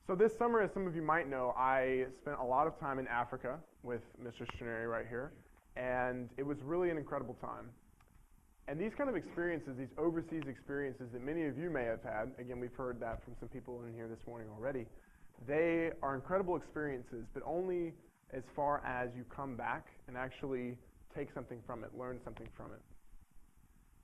So this summer, as some of you might know, I spent a lot of time in Africa with Mr. Straneri right here, and it was really an incredible time. And these kind of experiences, these overseas experiences that many of you may have had, again, we've heard that from some people in here this morning already, they are incredible experiences, but only as far as you come back and actually take something from it, learn something from it.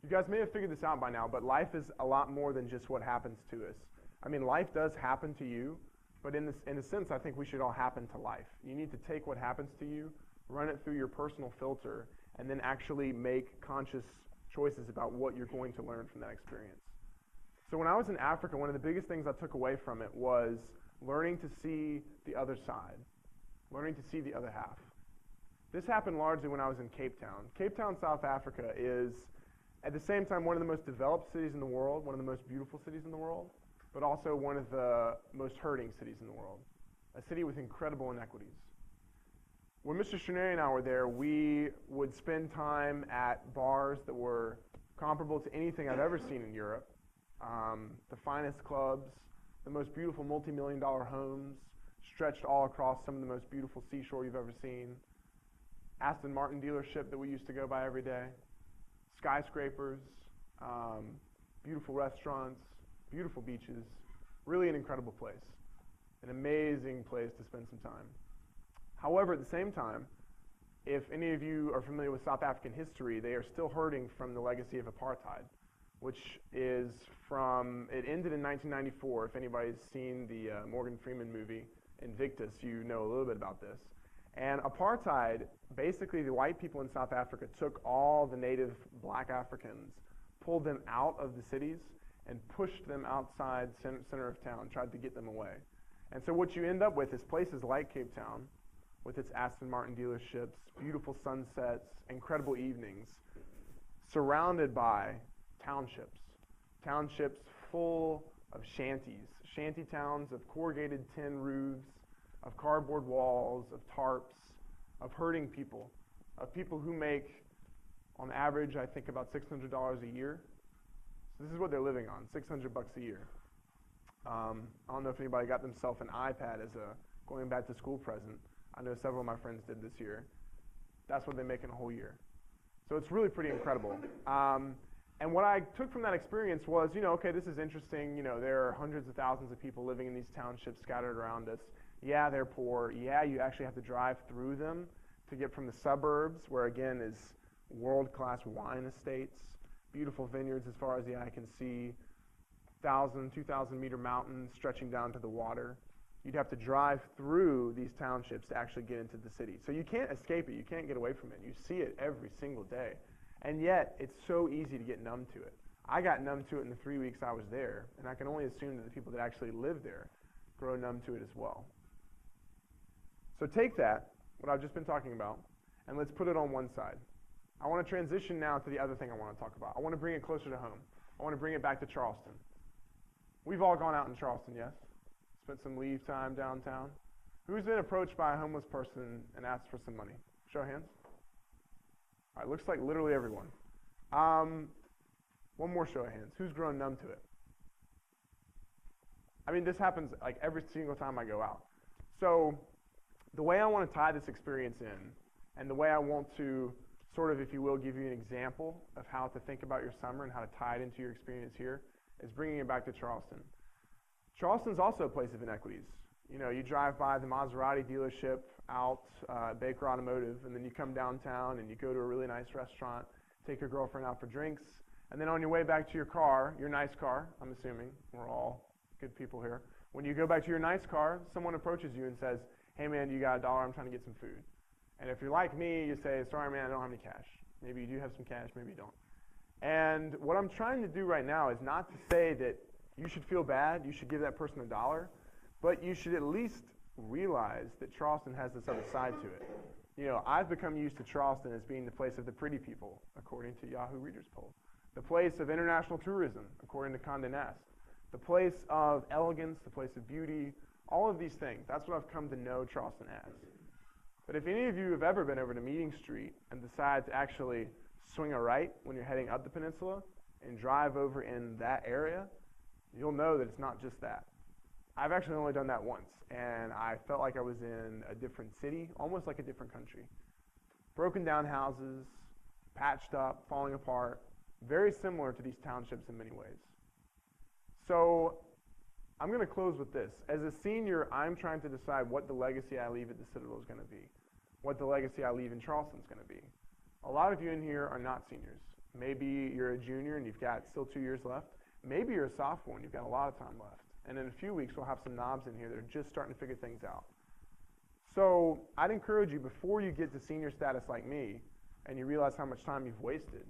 You guys may have figured this out by now, but life is a lot more than just what happens to us. I mean, life does happen to you, but in a sense, I think we should all happen to life. You need to take what happens to you, run it through your personal filter, and then actually make conscious choices about what you're going to learn from that experience. So when I was in Africa, one of the biggest things I took away from it was learning to see the other side, learning to see the other half. This happened largely when I was in Cape Town. Cape Town, South Africa is, at the same time, one of the most developed cities in the world, one of the most beautiful cities in the world, but also one of the most hurting cities in the world, a city with incredible inequities. When Mr. Straneri and I were there, we would spend time at bars that were comparable to anything I've ever seen in Europe, the finest clubs, the most beautiful multi-million-dollar homes, stretched all across some of the most beautiful seashore you've ever seen, Aston Martin dealership that we used to go by every day, skyscrapers, beautiful restaurants, beautiful beaches, really an incredible place, an amazing place to spend some time. However, at the same time, if any of you are familiar with South African history, they are still hurting from the legacy of apartheid, which is from, it ended in 1994. If anybody's seen the Morgan Freeman movie, Invictus, you know a little bit about this. And apartheid, basically the white people in South Africa took all the native black Africans, pulled them out of the cities, and pushed them outside center of town, tried to get them away. And so what you end up with is places like Cape Town, with its Aston Martin dealerships, beautiful sunsets, incredible evenings, surrounded by townships. Townships full of shanties, shanty towns of corrugated tin roofs, of cardboard walls, of tarps, of hurting people, of people who make, on average, I think about $600 a year. So this is what they're living on, $600 a year. I don't know if anybody got themselves an iPad as a going back to school present. I know several of my friends did this year. That's what they make in a whole year. So it's really pretty incredible. And what I took from that experience was, okay, this is interesting. There are hundreds of thousands of people living in these townships scattered around us. Yeah, they're poor. Yeah, you actually have to drive through them to get from the suburbs, where again is world-class wine estates, beautiful vineyards as far as the eye can see, 1,000, 2,000-meter mountains stretching down to the water. You'd have to drive through these townships to actually get into the city. So you can't escape it. You can't get away from it. You see it every single day. And yet, it's so easy to get numb to it. I got numb to it in the 3 weeks I was there, and I can only assume that the people that actually live there grow numb to it as well. So take that, what I've just been talking about, and let's put it on one side. I want to transition now to the other thing I want to talk about. I want to bring it closer to home. I want to bring it back to Charleston. We've all gone out in Charleston, yes? Spent some leave time downtown. Who's been approached by a homeless person and asked for some money? Show of hands. All right, looks like literally everyone. One more show of hands. Who's grown numb to it? I mean, this happens like every single time I go out. So the way I want to tie this experience in, and the way I want to sort of, if you will, give you an example of how to think about your summer and how to tie it into your experience here, is bringing it back to Charleston. Charleston's also a place of inequities. You drive by the Maserati dealership out Baker Automotive, and then you come downtown and you go to a really nice restaurant, take your girlfriend out for drinks, and then on your way back to your car, your nice car, I'm assuming, we're all good people here. When you go back to your nice car, someone approaches you and says, hey man, you got $1? I'm trying to get some food. And if you're like me, you say, sorry man, I don't have any cash. Maybe you do have some cash, maybe you don't. And what I'm trying to do right now is not to say that you should feel bad, you should give that person $1, but you should at least realize that Charleston has this other side to it. I've become used to Charleston as being the place of the pretty people, according to Yahoo Readers Poll. The place of international tourism, according to Condé Nast. The place of elegance, the place of beauty, all of these things. That's what I've come to know Charleston as. But if any of you have ever been over to Meeting Street and decide to actually swing a right when you're heading up the peninsula and drive over in that area, you'll know that it's not just that. I've actually only done that once, and I felt like I was in a different city, almost like a different country. Broken down houses, patched up, falling apart, very similar to these townships in many ways. So I'm going to close with this. As a senior, I'm trying to decide what the legacy I leave at the Citadel is going to be, what the legacy I leave in Charleston is going to be. A lot of you in here are not seniors. Maybe you're a junior and you've got still 2 years left. Maybe you're a sophomore and you've got a lot of time left. And in a few weeks, we'll have some knobs in here that are just starting to figure things out. So I'd encourage you, before you get to senior status like me and you realize how much time you've wasted,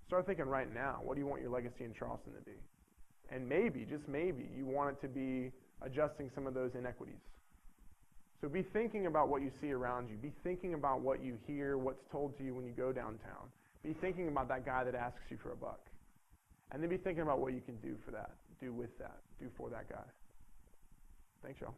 start thinking right now, what do you want your legacy in Charleston to be? And maybe, just maybe, you want it to be adjusting some of those inequities. So be thinking about what you see around you. Be thinking about what you hear, what's told to you when you go downtown. Be thinking about that guy that asks you for a buck. And then be thinking about what you can do for that, do with that, do for that guy. Thanks, y'all.